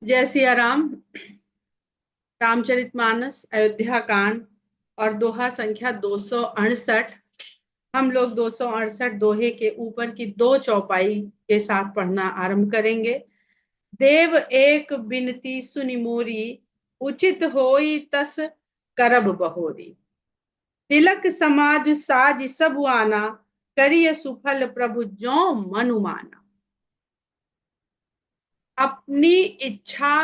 जय सिया राम। रामचरितमानस अयोध्या कांड और दोहा संख्या 268। हम लोग 268 दोहे के ऊपर की दो चौपाई के साथ पढ़ना आरंभ करेंगे। देव एक बिनती सुनि मोरी, उचित होई तस करब बहोरी। तिलक समाज साज सब आना, करिय सुफल प्रभु जो मनु माना। अपनी इच्छा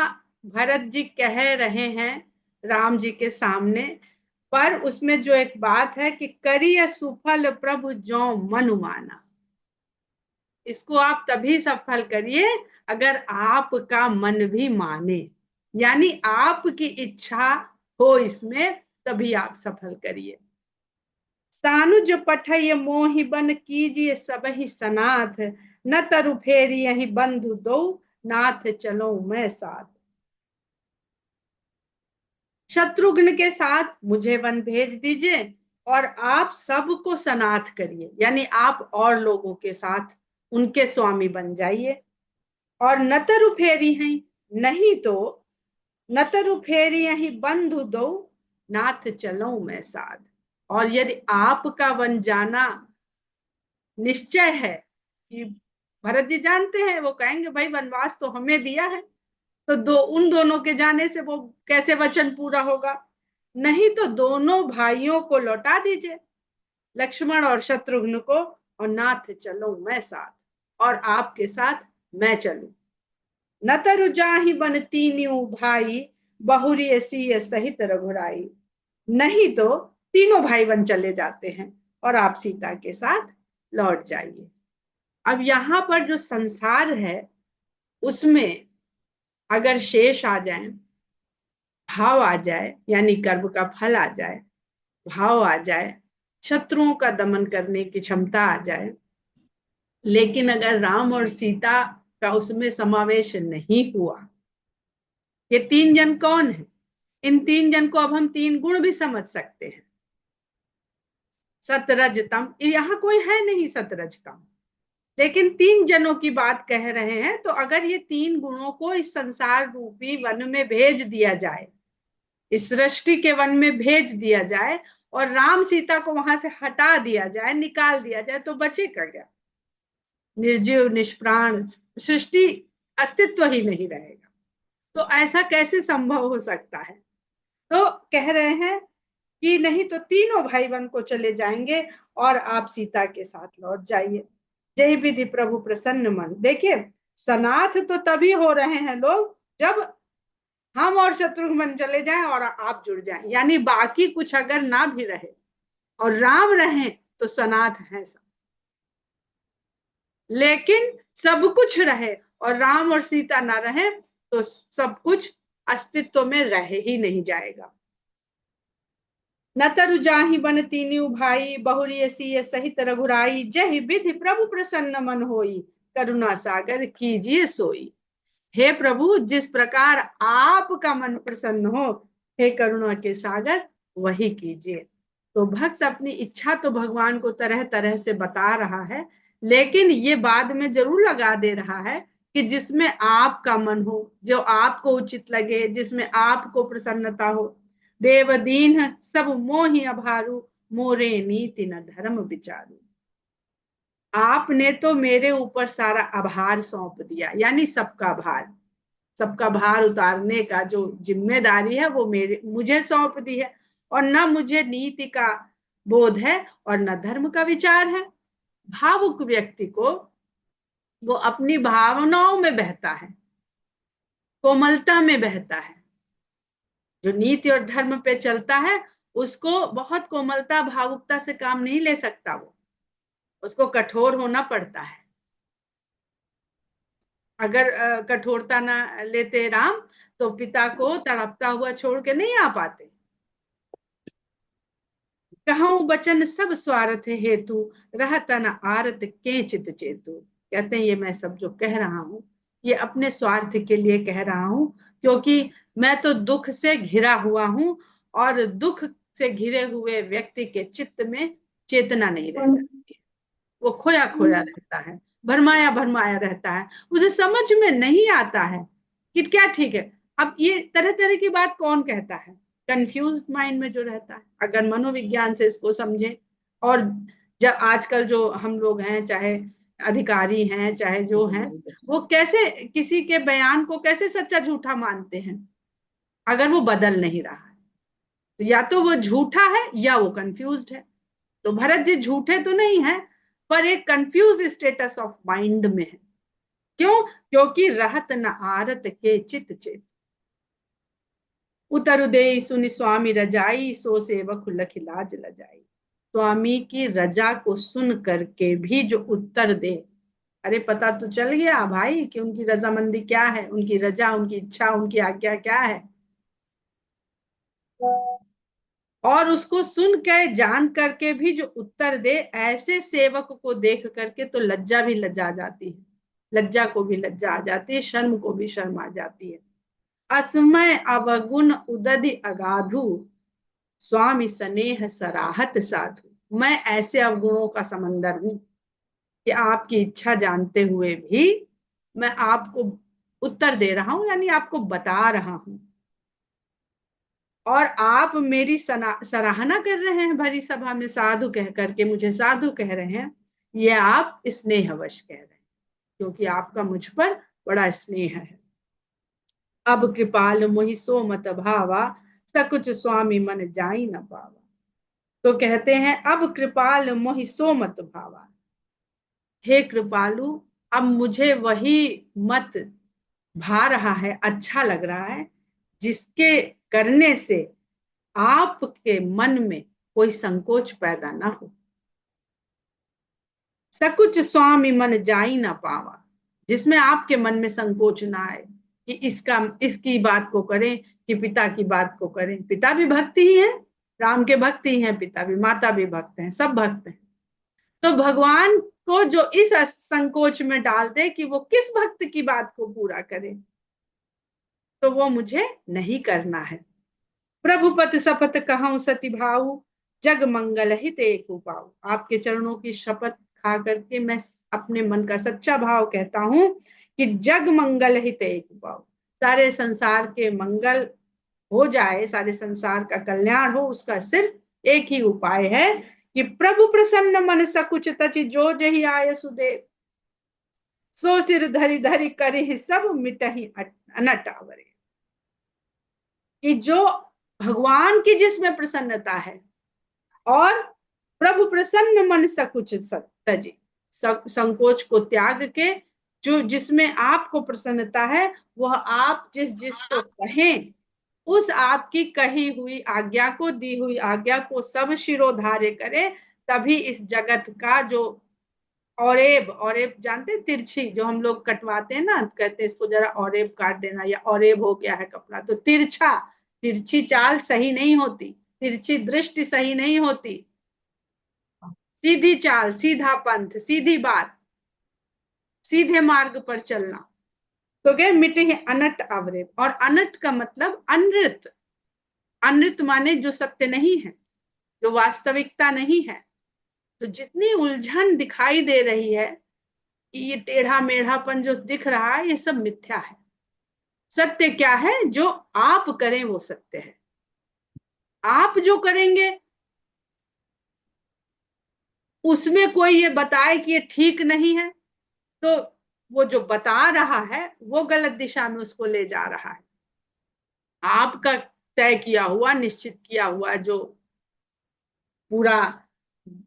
भरत जी कह रहे हैं राम जी के सामने, पर उसमें जो एक बात है कि करिय सुफल प्रभु जो मनु माना। इसको आप तभी सफल करिए अगर आपका मन भी माने, यानी आपकी इच्छा हो इसमें, तभी आप सफल करिए। सानुज पठय मोहि बन कीजिए सबहि सनाथ, न तरु फेरी यही बंधु दो, नाथ चलो मैं साथ। शत्रुघ्न के साथ मुझे वन भेज दीजिए और आप सबको सनाथ करिए, यानी आप और लोगों के साथ उनके स्वामी बन जाइए। और नतरु फेरी हैं, नहीं तो नतरु फेरी यही बंधु दो, नाथ चलो मैं साथ। और यदि आपका वन जाना निश्चय है कि भरत जी जानते हैं, वो कहेंगे भाई वनवास तो हमें दिया है, तो उन दोनों के जाने से वो कैसे वचन पूरा होगा। नहीं तो दोनों भाइयों को लौटा दीजिए, लक्ष्मण और शत्रुघ्न को, और नाथ चलो मैं साथ, और आपके साथ मैं चलूं। न तरु जाहि बन तीनियों भाई, बहुरी सिय सहित रघुराई। नहीं तो तीनों भाई बन चले जाते हैं और आप सीता के साथ लौट जाइए। अब यहां पर जो संसार है उसमें अगर शेष आ जाए, भाव आ जाए, यानी कर्म का फल आ जाए, भाव आ जाए, शत्रुओं का दमन करने की क्षमता आ जाए, लेकिन अगर राम और सीता का उसमें समावेश नहीं हुआ। ये तीन जन कौन है? इन तीन जन को अब हम तीन गुण भी समझ सकते हैं। सतरजतम, यहाँ कोई है नहीं सतरजतम, लेकिन तीन जनों की बात कह रहे हैं। तो अगर ये तीन गुणों को इस संसार रूपी वन में भेज दिया जाए, इस सृष्टि के वन में भेज दिया जाए, और राम सीता को वहां से हटा दिया जाए, निकाल दिया जाए, तो बचेगा क्या? निर्जीव निष्प्राण सृष्टि, अस्तित्व ही नहीं रहेगा। तो ऐसा कैसे संभव हो सकता है? तो कह रहे हैं कि नहीं तो तीनों भाई वन को चले जाएंगे और आप सीता के साथ लौट जाइए। जय विधि प्रभु प्रसन्न मन। देखिए, सनाथ तो तभी हो रहे हैं लोग जब हम और शत्रुघ्न चले जाएं और आप जुड़ जाएं, यानी बाकी कुछ अगर ना भी रहे और राम रहे तो सनाथ है सब। लेकिन सब कुछ रहे और राम और सीता ना रहे तो सब कुछ अस्तित्व में रह ही नहीं जाएगा। न तरु जाहि बन तीनियों भाई, बहुरी सिय सहित रघुराई। जय विधि प्रभु प्रसन्न मन होई, करुणा सागर कीजिए सोई। हे प्रभु, जिस प्रकार आपका मन प्रसन्न हो, हे करुणा के सागर, वही कीजिए। तो भक्त अपनी इच्छा तो भगवान को तरह तरह से बता रहा है, लेकिन ये बाद में जरूर लगा दे रहा है कि जिसमें आपका मन हो, जो आपको उचित लगे, जिसमें आपको प्रसन्नता हो। देव दीन सब मोहि अभारू, मोरे नीति न धर्म विचारू। आपने तो मेरे ऊपर सारा आभार सौंप दिया, यानी सबका भार, सबका भार उतारने का जो जिम्मेदारी है वो मुझे सौंप दी है। और न मुझे नीति का बोध है और न धर्म का विचार है। भावुक व्यक्ति को, वो अपनी भावनाओं में बहता है, कोमलता में बहता है। जो नीति और धर्म पे चलता है उसको बहुत कोमलता भावुकता से काम नहीं ले सकता, वो उसको कठोर होना पड़ता है। अगर कठोरता ना लेते राम तो पिता को तड़पता हुआ छोड़ के नहीं आ पाते। कहूं बचन सब स्वार्थ हेतु, रहता न आरत के चित चेतु। कहते हैं ये मैं सब जो कह रहा हूं ये अपने स्वार्थ के लिए कह रहा हूं, क्योंकि मैं तो दुख से घिरा हुआ हूं, और दुख से घिरे हुए व्यक्ति के चित्त में चेतना नहीं रह जाती। वो खोया खोया रहता है, भरमाया भरमाया रहता है, उसे समझ में नहीं आता है कि क्या ठीक है। अब ये तरह तरह की बात कौन कहता है? कंफ्यूज्ड माइंड में जो रहता है। अगर मनोविज्ञान से इसको समझे, और जब आजकल जो हम लोग हैं, चाहे अधिकारी हैं चाहे जो हैं, वो कैसे किसी के बयान को कैसे सच्चा झूठा मानते हैं अगर वो बदल नहीं रहा है? तो या तो वो झूठा है या वो कंफ्यूज्ड है। तो भरत जी झूठे तो नहीं है, पर एक कंफ्यूज स्टेटस ऑफ माइंड में है। क्यों? क्योंकि रहत न आरत के चित चित, उतरु दे सुनि स्वामी रजाई, सो सेवक लख लाज लजाई। स्वामी की रजा को सुन करके भी जो उत्तर दे, अरे पता तो चल गया भाई कि उनकी रजामंदी क्या है, उनकी रजा, उनकी इच्छा, उनकी आज्ञा क्या है। और उसको सुन के जान करके भी जो उत्तर दे, ऐसे सेवक को देख करके तो लज्जा भी लज्जा जाती है, लज्जा को भी लज्जा आ जाती है, शर्म को भी शर्म आ जाती है। असमय अवगुण उदधि अगाधु, स्वामी स्नेह सराहत साधु। मैं ऐसे अवगुणों का समंदर हूं कि आपकी इच्छा जानते हुए भी मैं आपको उत्तर दे रहा हूं, यानी आपको बता रहा हूं, और आप मेरी सराहना कर रहे हैं भरी सभा में, साधु कह करके मुझे साधु कह रहे हैं। ये आप स्नेहवश कह रहे हैं, क्योंकि आपका मुझ पर बड़ा स्नेह है। अब कृपाल मोहि सो मत भावा, सकुच स्वामी मन जाई न पावा। तो कहते हैं अब कृपाल मोहि सो मत भावा, हे कृपालु, अब मुझे वही मत भा रहा है, अच्छा लग रहा है, जिसके करने से आपके मन में कोई संकोच पैदा ना हो। सकुच स्वामी मन जाई ना पावा, जिसमें आपके मन में संकोच ना आए कि इसका इसकी बात को करें कि पिता की बात को करें। पिता भी भक्त ही है, राम के भक्त ही हैं पिता भी, माता भी भक्त हैं, सब भक्त हैं। तो भगवान को जो इस संकोच में डाल दे कि वो किस भक्त की बात को पूरा करे, तो वो मुझे नहीं करना है। प्रभुपति शपथ कहूं सती भाऊ, जग मंगल हित एक पाऊ। आपके चरणों की शपथ खा करके मैं अपने मन का सच्चा भाव कहता हूं कि जग मंगल हित एक पाऊ, सारे संसार के मंगल हो जाए, सारे संसार का कल्याण हो, उसका सिर्फ एक ही उपाय है कि प्रभु प्रसन्न मन सकुच तचि, जो जही आय सुदेव, सो सिर धरि धरि करि सब मिटहि अनट आवरे। कि जो भगवान की जिसमें प्रसन्नता है, और प्रभु प्रसन्न मन सकुच तजी, संकोच को त्याग के जो जिसमें आपको प्रसन्नता है, वह आप जिस जिसको कहें, उस आपकी कही हुई आज्ञा को, दी हुई आज्ञा को सब शिरोधार्य करे। तभी इस जगत का जो औरेब, औरेब जानते, तिरछी जो हम लोग कटवाते हैं ना, कहते हैं इसको जरा औरेब काट देना, या औरेब हो गया है कपड़ा, तो तिरछा, तिरछी चाल सही नहीं होती, तिरछी दृष्टि सही नहीं होती, सीधी चाल, सीधा पंथ, सीधी बात, सीधे मार्ग पर चलना। तो क्या मिटे है अनट अवरेब, और अनट का मतलब अनृत, अनृत माने जो सत्य नहीं है, जो वास्तविकता नहीं है। तो जितनी उलझन दिखाई दे रही है कि ये टेढ़ा मेढ़ापन जो दिख रहा है, ये सब मिथ्या है। सत्य क्या है? जो आप करें वो सत्य है। आप जो करेंगे उसमें कोई ये बताए कि ये ठीक नहीं है, तो वो जो बता रहा है वो गलत दिशा में उसको ले जा रहा है। आपका तय किया हुआ, निश्चित किया हुआ जो पूरा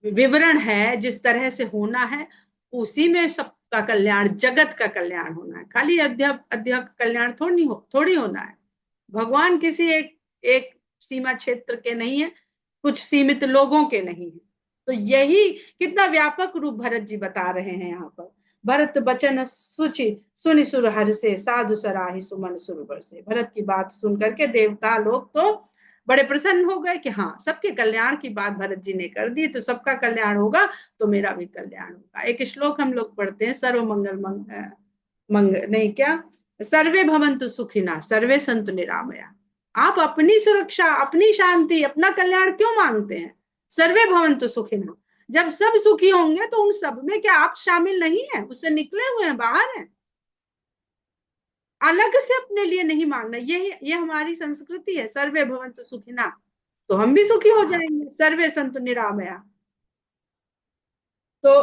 विवरण है, जिस तरह से होना है, उसी में सबका कल्याण, जगत का कल्याण होना है। खाली अध्यक्ष कल्याण थोड़ी होना है। भगवान किसी एक एक सीमा क्षेत्र के नहीं है, कुछ सीमित लोगों के नहीं है। तो यही कितना व्यापक रूप भरत जी बता रहे हैं यहाँ पर। भरत बचन सुचि सुनि सुर हर से, साधु सराहि सुमन सुरवर से। भरत की बात सुन करके देवता लोग तो बड़े प्रसन्न हो गए कि हाँ, सबके कल्याण की बात भरत जी ने कर दी, तो सबका कल्याण होगा तो मेरा भी कल्याण होगा। एक श्लोक हम लोग पढ़ते हैं, सर्व मंगल नहीं क्या, सर्वे भवन्तु सुखिना सर्वे सन्तु निरामया। आप अपनी सुरक्षा, अपनी शांति, अपना कल्याण क्यों मांगते हैं? सर्वे भवन्तु सुखिना, जब सब सुखी होंगे तो उन सब में क्या आप शामिल नहीं है? उससे निकले हुए हैं, बाहर हैं। अलग से अपने लिए नहीं मांगना। ये हमारी संस्कृति है, सर्वे भवन्तु सुखिना, तो हम भी सुखी हो जाएंगे, सर्वे संतु निरामया। तो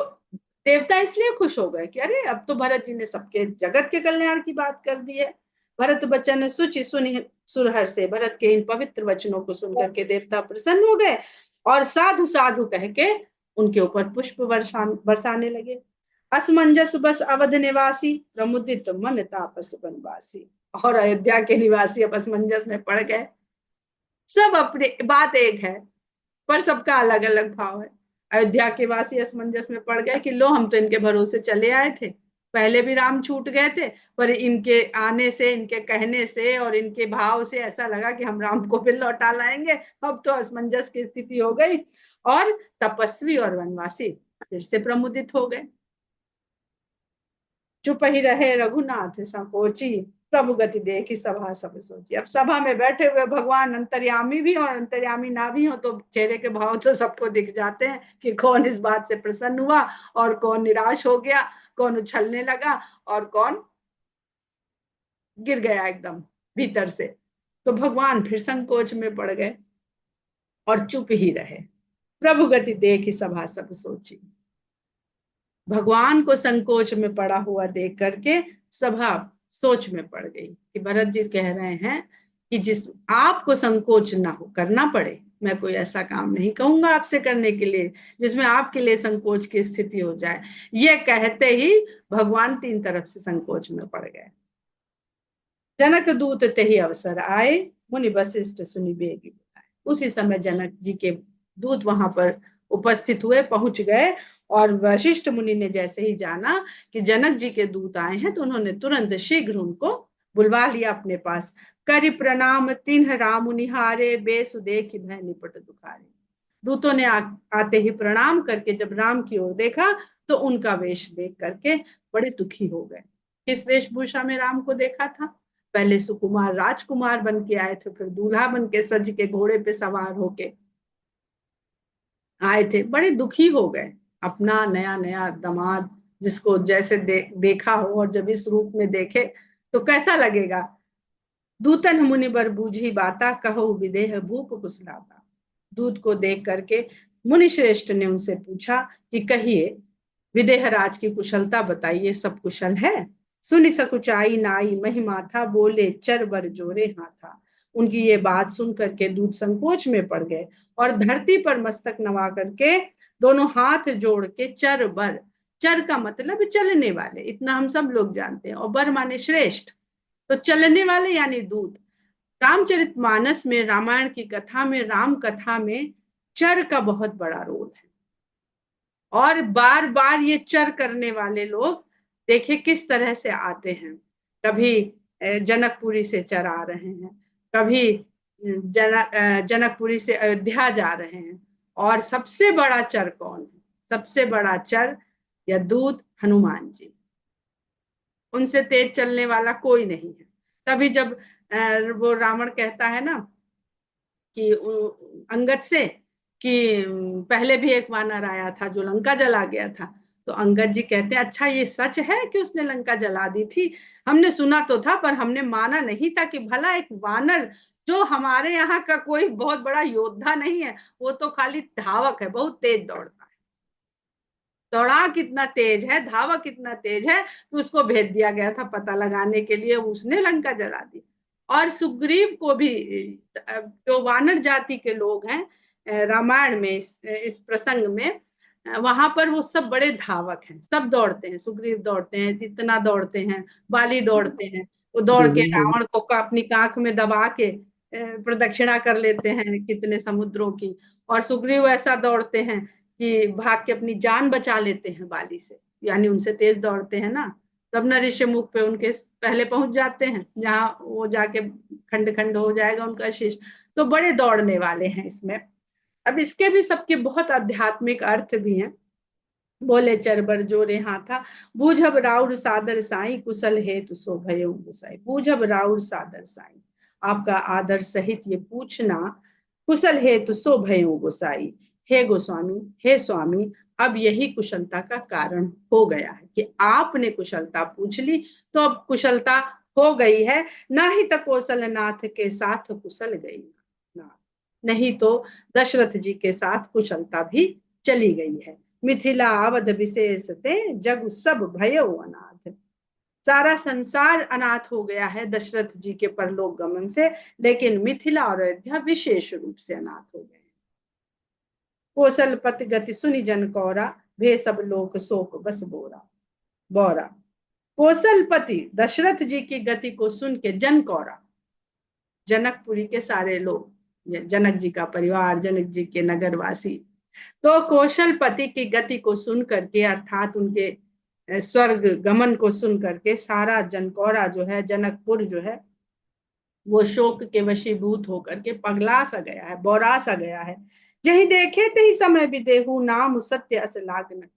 देवता इसलिए खुश हो गए कि अरे अब तो भरत जी ने सबके जगत के कल्याण की बात कर दी है। भरत बचन सुचि सुनि सुरहर से, भरत के इन पवित्र वचनों को सुनकर के देवता प्रसन्न हो गए और साधु साधु कह के उनके ऊपर पुष्प बरसाने लगे। असमंजस बस अवध निवासी, प्रमुदित मन तापस वनवासी। और अयोध्या के निवासी अब असमंजस में पड़ गए। सब अपने बात एक है, पर सबका अलग अलग भाव है। अयोध्या के वासी असमंजस में पड़ गए कि लो, हम तो इनके भरोसे चले आए थे, पहले भी राम छूट गए थे, पर इनके आने से, इनके कहने से और इनके भाव से ऐसा लगा कि हम राम को फिर लौटा लाएंगे। अब तो असमंजस की स्थिति हो गई और तपस्वी और वनवासी फिर से प्रमुदित हो गए। चुप ही रहे रघुनाथ संकोची, प्रभु गति देखी सभा सब सोची। अब सभा में बैठे हुए भगवान अंतर्यामी भी और अंतर्यामी ना भी हो तो चेहरे के भाव तो सबको दिख जाते हैं कि कौन इस बात से प्रसन्न हुआ और कौन निराश हो गया, कौन उछलने लगा और कौन गिर गया एकदम भीतर से। तो भगवान फिर संकोच में पड़ गए और चुप ही रहे। प्रभु गति देखी सभा सब सोची। भगवान को संकोच में पड़ा हुआ देख करके सभा सोच में पड़ गई कि भरत जी कह रहे हैं कि जिस आपको संकोच ना हो, करना पड़े, मैं कोई ऐसा काम नहीं कहूंगा आपसे करने के लिए जिसमें आपके लिए संकोच की स्थिति हो जाए। ये कहते ही भगवान तीन तरफ से संकोच में पड़ गए। जनक दूत ते ही अवसर आए, मुनि वशिष्ठ सुनि बेगी बुलाए। उसी समय जनक जी के दूत वहां पर उपस्थित हुए, पहुंच गए। और वशिष्ठ मुनि ने जैसे ही जाना कि जनक जी के दूत आए हैं तो उन्होंने तुरंत शीघ्र उनको बुलवा लिया अपने पास। करि प्रणाम तिन्ह राम निहारे, बेसु देखि भय निपट दुखारे। दूतों ने आते ही प्रणाम करके जब राम की ओर देखा तो उनका वेश देख करके बड़े दुखी हो गए। किस वेशभूषा में राम को देखा था? पहले सुकुमार राजकुमार बन के आए थे, फिर दूल्हा बन के सज के घोड़े पे सवार होके आए थे। बड़े दुखी हो गए। अपना नया नया दामाद जिसको जैसे देखा हो और जब इस रूप में देखे तो कैसा लगेगा। दूतन मुनि बर बूझी बाता, कहो विदेह भूप कुशलाता। दूत को देख करके मुनि श्रेष्ठ ने उनसे पूछा कि कहिए, विदेह राज की कुशलता बताइए, सब कुशल है? सुनि सकुचाई नाई महिमा था, बोले चर बर जोरे हाथा। उनकी ये बात सुन करके दूत संकोच में पड़ गए और धरती पर मस्तक नवा करके दोनों हाथ जोड़ के चर बर, चर का मतलब चलने वाले, इतना हम सब लोग जानते हैं, और बर माने श्रेष्ठ, तो चलने वाले यानी दूत। रामचरितमानस में, रामायण की कथा में, राम कथा में चर का बहुत बड़ा रोल है। और बार बार ये चर करने वाले लोग देखिए किस तरह से आते हैं। कभी जनकपुरी से चर आ रहे हैं, कभी जनकपुरी से अयोध्या जा रहे हैं। और सबसे बड़ा चर कौन है? सबसे बड़ा चर या दूत हनुमान जी। उनसे तेज चलने वाला कोई नहीं है। तभी जब वो रावण कहता है ना कि अंगद से कि पहले भी एक वानर आया था जो लंका जला गया था, तो अंगद जी कहते हैं अच्छा ये सच है कि उसने लंका जला दी थी? हमने सुना तो था पर हमने माना नहीं था कि भला एक वानर जो हमारे यहाँ का कोई बहुत बड़ा योद्धा नहीं है, वो तो खाली धावक है, बहुत तेज दौड़ता है। दौड़ा कितना तेज है, धावक कितना तेज है कि उसको भेज दिया गया था पता लगाने के लिए, उसने लंका जला दी। और सुग्रीव को भी, जो वानर जाति के लोग हैं रामायण में, इस प्रसंग में, वहां पर वो सब बड़े धावक हैं, सब दौड़ते हैं। सुग्रीव दौड़ते हैं, इतना दौड़ते हैं, बाली दौड़ते हैं। वो दौड़ के रावण को अपनी कांख में दबा के प्रदक्षिणा कर लेते हैं कितने समुद्रों की। और सुग्रीव ऐसा दौड़ते हैं कि भाग के अपनी जान बचा लेते हैं बाली से, यानी उनसे तेज दौड़ते हैं ना। तब न ऋषिमुख पे उनके पहले पहुंच जाते हैं जहाँ वो जाके खंड खंड हो जाएगा उनका शीश। तो बड़े दौड़ने वाले हैं इसमें। अब इसके भी सबके बहुत आध्यात्मिक अर्थ भी हैं। बोले चरबर जोरे हाथा, बूझब राउर सादर साई, कुशल हेतु सो भयो गुसाई। बूझब राउर सादर साई, आपका आदर सहित ये पूछना, कुशल हेतु सो भयो गुसाई। हे गोस्वामी, हे स्वामी, अब यही कुशलता का कारण हो गया है कि आपने कुशलता पूछ ली, तो अब कुशलता हो गई है, ना ही तो कौशल नाथ के साथ कुशल गई नाथ, नहीं तो दशरथ जी के साथ कुशलता भी चली गई है। मिथिला अवध विशेष ते जग सब भयो अनाथ, सारा संसार अनाथ हो गया है दशरथ जी के परलोक गमन से, लेकिन मिथिला और अयोध्या विशेष रूप से अनाथ हो गए। कौशल पति गति सुनि जन कौरा, भे सब लोक शोक बस बोरा बौरा। कौशलपति दशरथ जी की गति को सुन के जन कौरा, जनकपुरी के सारे लोग, जनक जी का परिवार, जनक जी के नगरवासी, तो कौशलपति की गति को सुन करके, अर्थात उनके स्वर्ग गमन को सुन करके सारा जनकौरा जो है, जनकपुर जो है, वो शोक के वशीभूत होकर के पगला सा गया है, बौरा सा गया है। जही देखे तही समय भी देहू, नाम सत्य अस लाग न।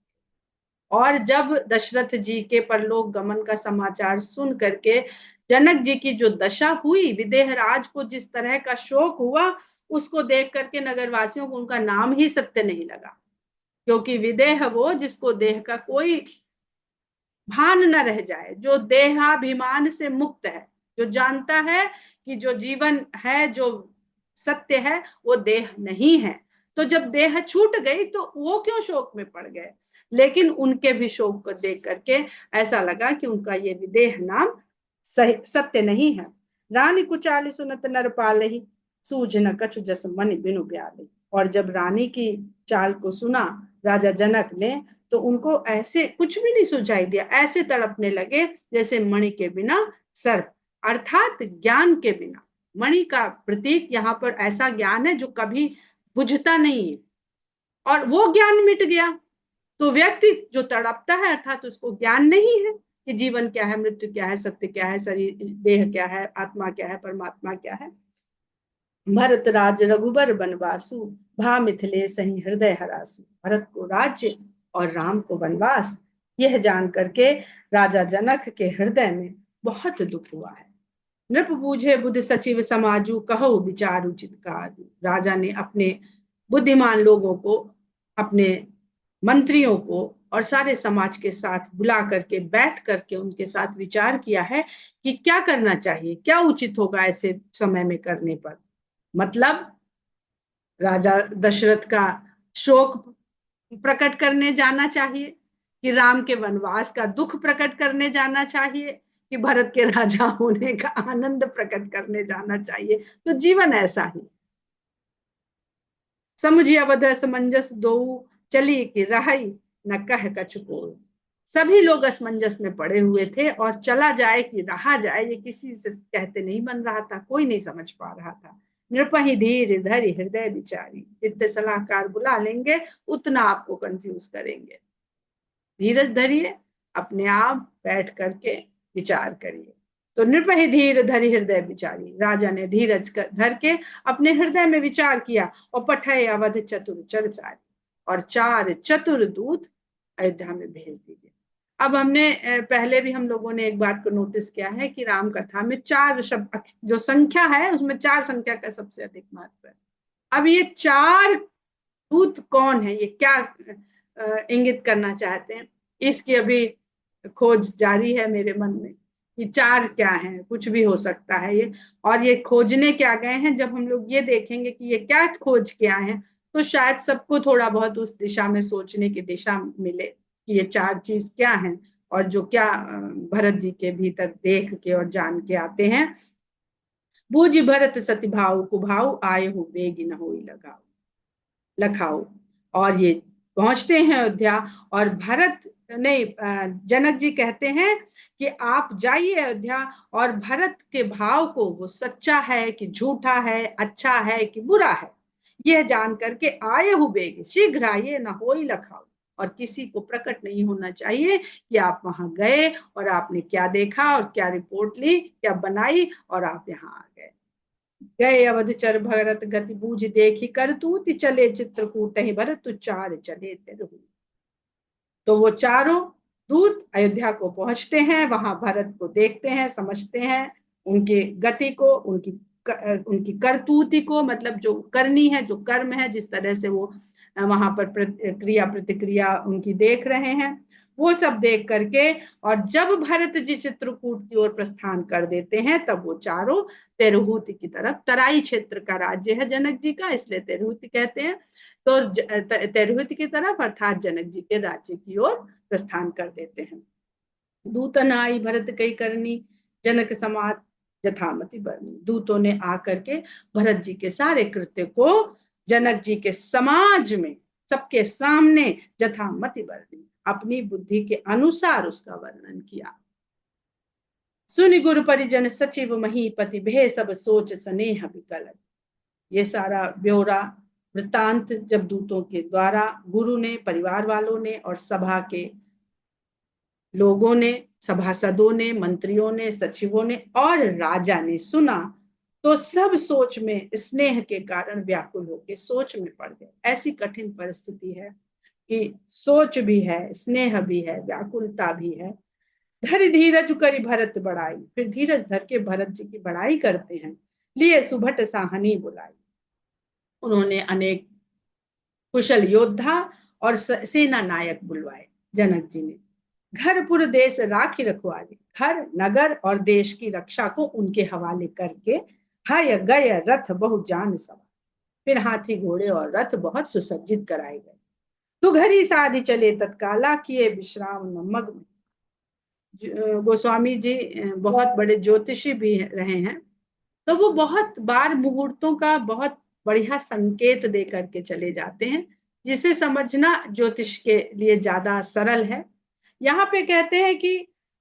और जब दशरथ जी के परलोक गमन का समाचार सुन करके जनक जी की जो दशा हुई, विदेह राज को जिस तरह का शोक हुआ, उसको देख करके नगरवासियों को उनका नाम ही सत्य नहीं लगा। क्योंकि विदेह वो जिसको देह का कोई भान न रह जाए, जो देहाभिमान से मुक्त है, जो जानता है कि जो जीवन है, जो सत्य है, वो देह नहीं है। तो जब देह छूट गई तो वो क्यों शोक में पड़ गए, लेकिन उनके भी शोक को देख करके ऐसा लगा कि उनका ये विदेह नाम सही सत्य नहीं है। रानी कुचाली सुनत नर पालही, सूझ न कछु जस मन बिनु ब्याले। और जब रानी की चाल को सुना राजा जनक ने, तो उनको ऐसे कुछ भी नहीं सुझाई दिया, ऐसे तड़पने लगे जैसे मणि के बिना सर्प, अर्थात ज्ञान के बिना। मणि का प्रतीक यहाँ पर ऐसा ज्ञान है जो कभी बुझता नहीं है, और वो ज्ञान मिट गया तो व्यक्ति जो तड़पता है, अर्थात उसको ज्ञान नहीं है कि जीवन क्या है, मृत्यु क्या है, सत्य क्या है, शरीर देह क्या है, आत्मा क्या है, परमात्मा क्या है। भरत राज रघुबर बनवासु, भा मिथिले सही हृदय हरासु। भरत को राज्य और राम को वनवास, यह जान करके राजा जनक के हृदय में बहुत दुख हुआ है। नृप बूझे बुद्ध सचिव समाजू, कहो विचार उचित काजू। राजा ने अपने बुद्धिमान लोगों को, अपने मंत्रियों को और सारे समाज के साथ बुला करके, बैठ करके उनके साथ विचार किया है कि क्या करना चाहिए, क्या उचित होगा ऐसे समय में करने पर। मतलब राजा दशरथ का शोक प्रकट करने जाना चाहिए, कि राम के वनवास का दुख प्रकट करने जाना चाहिए, कि भरत के राजा होने का आनंद प्रकट करने जाना चाहिए। तो जीवन ऐसा ही। समुझी अवध असमंजस दो, चली कि रही न कह कछु को। सभी लोग असमंजस में पड़े हुए थे, और चला जाए कि रहा जाए ये किसी से कहते नहीं बन रहा था, कोई नहीं समझ पा रहा था। नृपहि धीर धरि हृदय विचारी, जितने सलाहकार बुला लेंगे उतना आपको कंफ्यूज करेंगे। धीरज धरिए, अपने आप बैठ करके विचार करिए। तो नृपहि धीर धरि हृदय विचारी, राजा ने धीरज धर के अपने हृदय में विचार किया, और पठय अवध चतुर चरचारी, और 4 चतुर दूत अयोध्या में भेज दिए। अब हमने पहले भी हम लोगों ने एक बात को नोटिस किया है कि राम कथा में 4 शब्द, जो संख्या है उसमें 4 संख्या का सबसे अधिक महत्व है। अब ये 4 दूत कौन है, ये क्या इंगित करना चाहते हैं, इसकी अभी खोज जारी है मेरे मन में, कि 4 क्या है, कुछ भी हो सकता है ये। और ये खोजने क्या गए हैं, जब हम लोग ये देखेंगे कि ये क्या खोज के आए हैं, तो शायद सबको थोड़ा बहुत उस दिशा में सोचने की दिशा मिले कि ये 4 चीज क्या है, और जो क्या भरत जी के भीतर देख के और जान के आते हैं। बूझ भरत सति भाव कुभाव, आए हो बेग न हो लगाओ लखाओ। और ये पहुंचते हैं अयोध्या, और भरत नहीं, जनक जी कहते हैं कि आप जाइए अयोध्या, और भरत के भाव को, वो सच्चा है कि झूठा है, अच्छा है कि बुरा है, यह जान करके आए हुए शीघ्र आइए, न हो लखाओ। और किसी को प्रकट नहीं होना चाहिए कि आप वहां गए और आपने क्या देखा और क्या रिपोर्ट ली, क्या बनाई, और आप यहाँ आ गए। गए अवध चर भरत गति बूझ देखी कर तूति, चले चित्रकूट भरत 4 चले तिरहु। तो वो चारों दूत अयोध्या को पहुंचते हैं, वहां भरत को देखते हैं, समझते हैं उनकी गति को, उनकी करतूति को, मतलब जो करनी है, जो कर्म है, जिस तरह से वो वहां पर क्रिया प्रतिक्रिया उनकी देख रहे हैं। वो सब देख करके, और जब भरत जी चित्रकूट की ओर प्रस्थान कर देते हैं तब वो चारों तिरहुत की तरफ, तराई क्षेत्र का राज्य है जनक जी का, इसलिए तिरहुत कहते हैं, तो तिरहुत की तरफ अर्थात जनक जी के राज्य की ओर प्रस्थान कर देते हैं। दूतन आई भरत कई करनी, जनक समात जथामति बरनी। दूतों ने आकर के भरत जी के सारे कृत्य को जनक जी के समाज में सबके सामने जथामति बरनी, अपनी बुद्धि के अनुसार उसका वर्णन किया। सुनि गुरु परिजन सचिव महीपति, भे सब सोच स्नेह विकल। ये सारा ब्यौरा वृतांत जब दूतों के द्वारा गुरु ने, परिवार वालों ने और सभा के लोगों ने, सभासदों ने, मंत्रियों ने, सचिवों ने और राजा ने सुना, तो सब सोच में स्नेह के कारण व्याकुल होकर सोच में पड़ गए। ऐसी कठिन परिस्थिति है कि सोच भी है, स्नेह भी है, व्याकुलता भी है। धर धीरज करी भरत बढ़ाई, फिर धीरज धर के भरत जी की बढ़ाई करते हैं। लिए सुभट साहनी बुलाई, उन्होंने अनेक कुशल योद्धा और सेना नायक बुलवाए जनक जी ने। घरपुर देश राखी रखवाले, घर नगर और देश की रक्षा को उनके हवाले करके हय गय रथ बहु जान सवार, फिर हाथी घोड़े और रथ बहुत सुसज्जित कराए गए। तो घरी साधि चले तत्काला, किए विश्राम नमग में। गोस्वामी जी बहुत बड़े ज्योतिषी भी रहे हैं, तो वो बहुत बार मुहूर्तों का बहुत बढ़िया संकेत दे करके चले जाते हैं, जिसे समझना ज्योतिष के लिए ज्यादा सरल है। यहाँ पे कहते हैं कि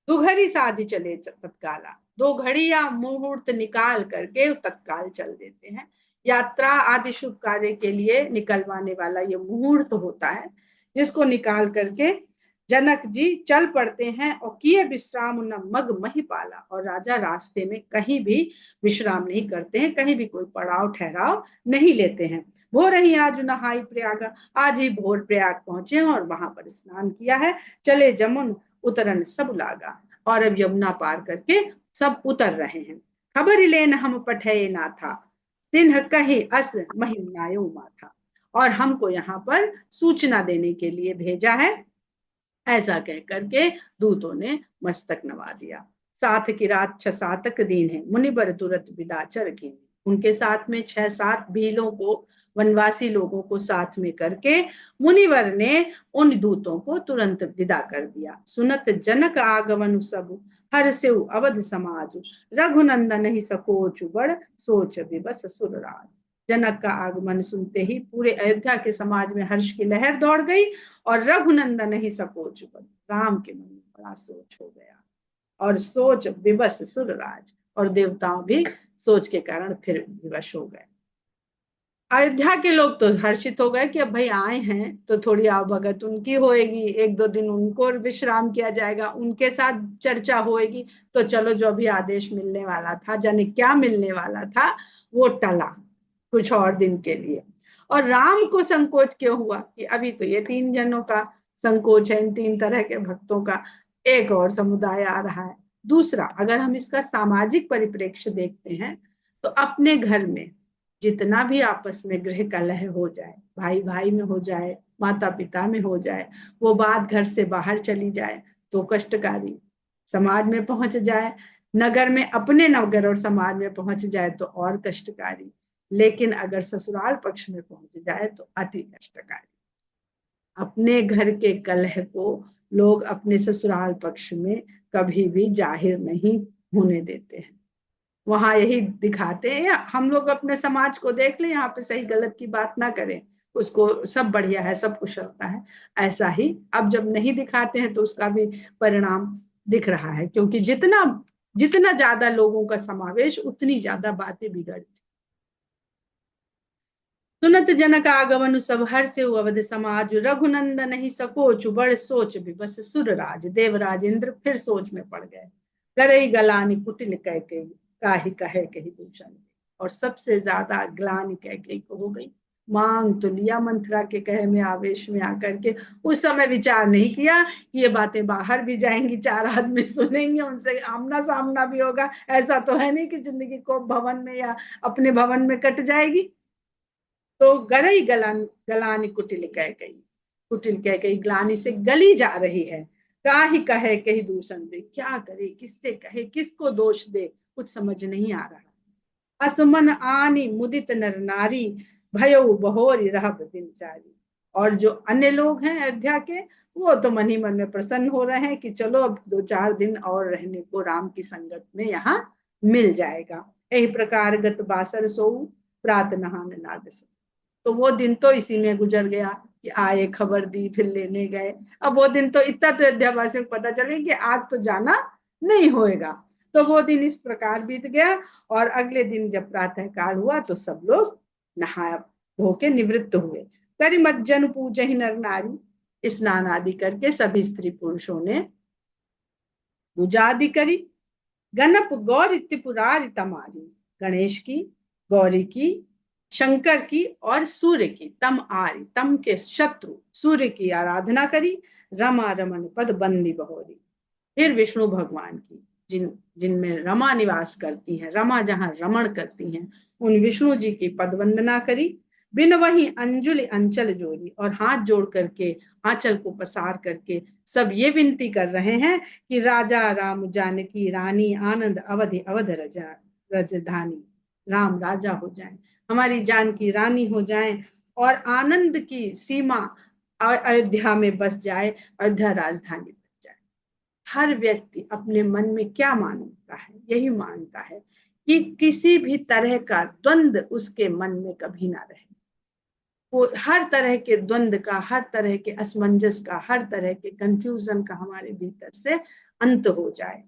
दुघड़ी शादी चले तत्काला, 2 घड़ी या मुहूर्त निकाल करके तत्काल चल देते हैं। यात्रा आदि शुभ कार्य के लिए निकलवाने वाला ये मुहूर्त होता है, जिसको निकाल करके जनक जी चल पड़ते हैं। और किए विश्राम न मग मही पाला, और राजा रास्ते में कहीं भी विश्राम नहीं करते हैं, कहीं भी कोई पड़ाव ठहराव नहीं लेते हैं। भोर ही आज नहाई प्रयाग, आज ही भोर प्रयाग पहुंचे और वहां पर स्नान किया है। चले जमुन उतरन सब लागा, और अब यमुना पार करके सब उतर रहे हैं। खबर लेन हम पठे ना था, तिन्ह कही अस महिमनायो माथा, और हमको यहाँ पर सूचना देने के लिए भेजा है, ऐसा कह करके दूतों ने मस्तक नवा दिया। साथ की रात 6 सातक दिन है, मुनिबर तुरत विदा चर की। उनके साथ में 6 7 भीलों को, वनवासी लोगों को साथ में करके मुनिवर ने उन दूतों को तुरंत विदा कर दिया। सुनत जनक आगमन सब, हर से अवध समाज, रघुनंदन ही सकोच बड़, सोच विबस सुरराज। जनक का आगमन सुनते ही पूरे अयोध्या के समाज में हर्ष की लहर दौड़ गई, और रघुनंदन ही सकोच बड़, राम के मन में बड़ा सोच हो गया, और सोच विवश सुरराज, और देवताओं भी सोच के कारण फिर विवश हो गए। अयोध्या के लोग तो हर्षित हो गए कि अब भाई आए हैं तो थोड़ी आवभगत उनकी होएगी, 1 2 दिन उनको विश्राम किया जाएगा, उनके साथ चर्चा होएगी, तो चलो जो भी आदेश मिलने वाला था, जाने क्या मिलने वाला था, वो टला कुछ और दिन के लिए। और राम को संकोच क्यों हुआ कि अभी तो ये 3 जनों का संकोच है, इन 3 तरह के भक्तों का, एक और समुदाय आ रहा है। दूसरा, अगर हम इसका सामाजिक परिप्रेक्ष्य देखते हैं, तो अपने घर में जितना भी आपस में गृह कलह हो जाए, भाई भाई में हो जाए, माता पिता में हो जाए, वो बात घर से बाहर चली जाए तो कष्टकारी, समाज में पहुंच जाए, नगर में, अपने नगर और समाज में पहुंच जाए तो और कष्टकारी, लेकिन अगर ससुराल पक्ष में पहुंच जाए तो अति कष्टकारी। अपने घर के कलह को लोग अपने ससुराल पक्ष में कभी भी जाहिर नहीं होने देते हैं, वहां यही दिखाते हैं। या हम लोग अपने समाज को देख लें, यहाँ पे सही गलत की बात ना करें, उसको सब बढ़िया है, सब कुशलता है, ऐसा ही अब जब नहीं दिखाते हैं तो उसका भी परिणाम दिख रहा है, क्योंकि जितना जितना ज्यादा लोगों का समावेश, उतनी ज्यादा बातें बिगड़ती। सुनत जनक आगमन सब, हर से अवध समाज, रघुनंदन ही सकोच बड़, सोच विवश सुरराज। देवराज इंद्र फिर सोच में पड़ गए। करई गलानी कुटिल कह के, काहि कहे कही दूषण, और सबसे ज्यादा ग्लानि कह को हो गई। मांग तो लिया मंथरा के कहे में, आवेश में आकर के, उस समय विचार नहीं किया कि ये बातें बाहर भी जाएंगी, 4 आदमी सुनेंगे, उनसे आमना सामना भी होगा। ऐसा तो है नहीं कि जिंदगी को भवन में या अपने भवन में कट जाएगी। तो गरई गलानी कुटिल कह गई, कुटिल कह गई, ग्लानी से गली जा रही है। क्या ही कहे कही दूषण दे, क्या करे किससे कहे किसको दोष दे, कुछ समझ नहीं आ रहा। असमन आनी मुदित नर नारी, भयो बहोरी रहब दिनचारी। और जो अन्य लोग हैं अयोध्या के, वो तो मन ही मन में प्रसन्न हो रहे हैं कि चलो अब 2-4 दिन और रहने को राम की संगत में यहाँ मिल जाएगा। यही प्रकार गत बासर सोऊ, प्रात नहान नाग सो। तो वो दिन तो इसी में गुजर गया कि आए खबर दी फिर लेने गए। अब वो दिन तो इतना तो अयोध्यावासियों को पता चले कि आज तो जाना नहीं होएगा। तो वो दिन इस प्रकार बीत गया। और अगले दिन जब प्रातः काल हुआ तो सब लोग नहा धो के निवृत्त हुए। करी मज्जन पूजे ही नर नारी, स्नान आदि करके सभी स्त्री पुरुषों ने पूजा आदि करी। गणप गौरी त्रिपुरारी तमारी, गणेश की, गौरी की, शंकर की और सूर्य की, तम आरी तम के शत्रु सूर्य की आराधना करी। रमा रमन पद बंदी बहोरी। फिर विष्णु भगवान की, जिनमें रमा निवास करती हैं, रमा जहां रमण करती हैं, उन विष्णु जी की पद वंदना करी। बिन वही अंजुलि अंचल जोड़ी, और हाथ जोड़ करके आंचल को पसार करके सब ये विनती कर रहे हैं कि राजा राम जानकी रानी आनंद अवधि अवध रजा रजधानी, राम राजा हो जाएं, हमारी जानकी रानी हो जाएं, और आनंद की सीमा अयोध्या में बस जाए, अयोध्या राजधानी बन जाए। हर व्यक्ति अपने मन में क्या मानता है, यही मानता है कि किसी भी तरह का द्वंद्व उसके मन में कभी ना रहे। वो हर तरह के द्वंद्व का, हर तरह के असमंजस का, हर तरह के कंफ्यूजन का हमारे भीतर से अंत हो जाए।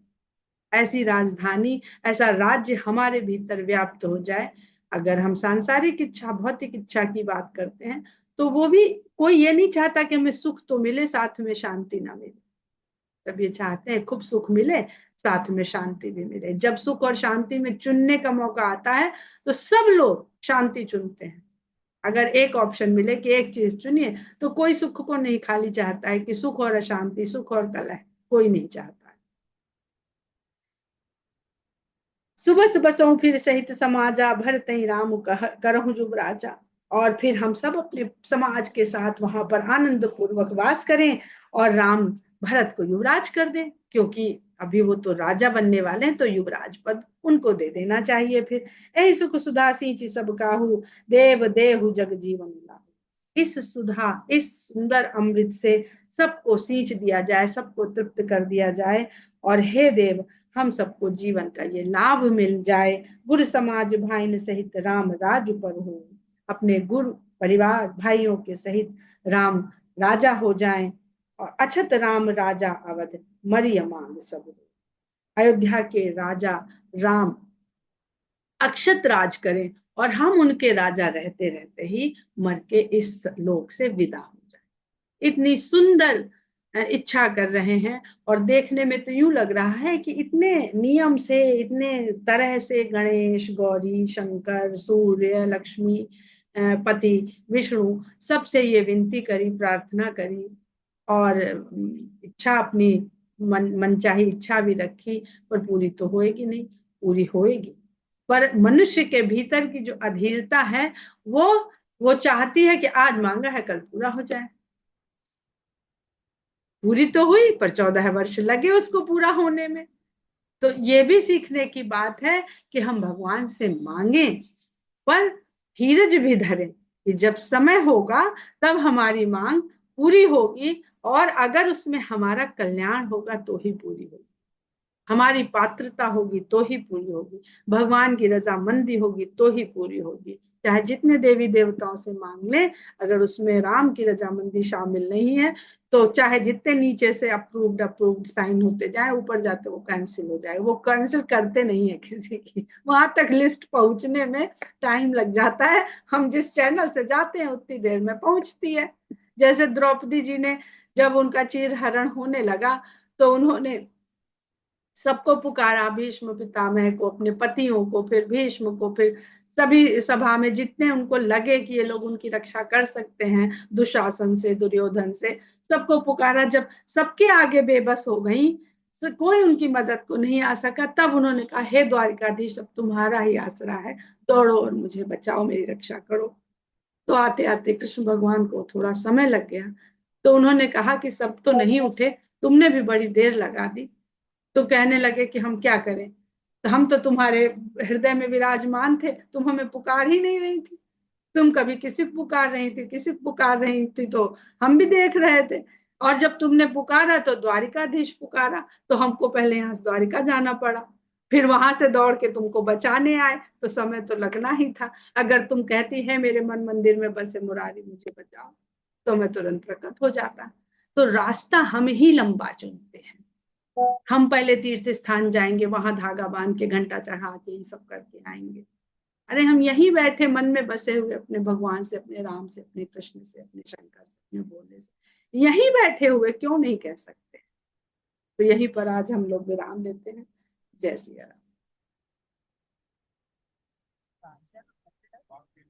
ऐसी राजधानी, ऐसा राज्य हमारे भीतर व्याप्त हो जाए। अगर हम सांसारिक इच्छा, भौतिक इच्छा की बात करते हैं, तो वो भी कोई ये नहीं चाहता कि हमें सुख तो मिले, साथ में शांति ना मिले। सब ये चाहते हैं खूब सुख मिले, साथ में शांति भी मिले। जब सुख और शांति में चुनने का मौका आता है तो सब लोग शांति चुनते हैं। अगर एक ऑप्शन मिले कि एक चीज चुनिए, तो कोई सुख को नहीं खाली चाहता है कि सुख और अशांति, सुख और कलह, कोई नहीं चाहता है। सुबह सुबह फिर सहित समाजा, भर तई राम कह करहु जुब राजा। और फिर हम सब अपने समाज के साथ वहां पर आनंद पूर्वक वास करें, और राम भरत को युवराज कर दें, क्योंकि अभी वो तो राजा बनने वाले हैं, तो युवराज पद उनको दे देना चाहिए। फिर ऐ सुख सुधा सींची सब काहू, देव देहु जग जीवन लाहू। इस सुधा, इस सुंदर अमृत से सबको सींच दिया जाए, सबको तृप्त कर दिया जाए, और हे देव, हम सबको जीवन का ये लाभ मिल जाए। गुरु समाज भाई सहित राम राज पर हो, अपने गुरु परिवार भाइयों के सहित राम राजा हो जाएं, और अछत राम राजा अवध, मरिय मांग सब। अयोध्या के राजा राम अक्षत राज करें, और हम उनके राजा रहते रहते ही मर के इस लोक से विदा हो जाए। इतनी सुंदर इच्छा कर रहे हैं। और देखने में तो यूं लग रहा है कि इतने नियम से, इतने तरह से गणेश, गौरी, शंकर, सूर्य, लक्ष्मी, पति विष्णु, सबसे ये विनती करी, प्रार्थना करी, और इच्छा अपनी मनचाही इच्छा भी रखी, पर पूरी तो होएगी नहीं। पूरी होएगी, पर मनुष्य के भीतर की जो अधीरता है, वो वो चाहती है कि आज मांगा है कल पूरा हो जाए। पूरी तो हुई, पर 14 वर्ष लगे उसको पूरा होने में। तो ये भी सीखने की बात है कि हम भगवान से मांगे, पर धीरज भी धरें कि जब समय होगा तब हमारी मांग पूरी होगी, और अगर उसमें हमारा कल्याण होगा तो ही पूरी होगी, हमारी पात्रता होगी तो ही पूरी होगी, भगवान की रजामंदी होगी तो ही पूरी होगी। चाहे जितने देवी देवताओं से मांग ले, अगर उसमें राम की रजामंदी शामिल नहीं है, तो चाहे जितने नीचे से अप्रूव्ड अप्रूव्ड साइन होते जाए, ऊपर जाते वो कैंसिल हो जाए। वो कैंसिल करते नहीं है किसी की, वहां तक लिस्ट पहुंचने में टाइम लग जाता है। हम जिस चैनल से जाते हैं उतनी देर में पहुंचती है। जैसे द्रौपदी जी ने, जब उनका चीर हरण होने लगा, तो उन्होंने सबको पुकारा, भीष्म पितामह को, अपने पतियों को, फिर भीष्म को, फिर सभी सभा में जितने उनको लगे कि ये लोग उनकी रक्षा कर सकते हैं, दुशासन से, दुर्योधन से, सबको पुकारा। जब सबके आगे बेबस हो गई, तो कोई उनकी मदद को नहीं आ सका, तब उन्होंने कहा, हे द्वारिकाधीश, अब तुम्हारा ही आसरा है, दौड़ो और मुझे बचाओ, मेरी रक्षा करो। तो आते आते कृष्ण भगवान को थोड़ा समय लग गया, तो उन्होंने कहा कि सब तो नहीं उठे, तुमने भी बड़ी देर लगा दी। तो कहने लगे कि हम क्या करें, तो हम तो तुम्हारे हृदय में विराजमान थे, तुम हमें पुकार ही नहीं रही थी। तुम कभी किसी को पुकार रही थी, किसी को पुकार रही थी, तो हम भी देख रहे थे। और जब तुमने पुकारा तो द्वारिकाधीश पुकारा, तो हमको पहले यहाँ से द्वारिका जाना पड़ा, फिर वहां से दौड़ के तुमको बचाने आए, तो समय तो लगना ही था। अगर तुम कहती है मेरे मन मंदिर में बसे मुरारी मुझे बचाओ, तो मैं तुरंत प्रकट हो जाता। तो रास्ता हम ही लंबा चुनते हैं। हम पहले तीर्थ स्थान जाएंगे, वहां धागा बांध के घंटा चढ़ा के ये सब करके आएंगे। अरे हम यहीं बैठे मन में बसे हुए अपने भगवान से, अपने राम से, अपने कृष्ण से, अपने शंकर से, अपने भोले से, यहीं बैठे हुए क्यों नहीं कह सकते। तो यहीं पर आज हम लोग विराम लेते हैं। जय सिया राम।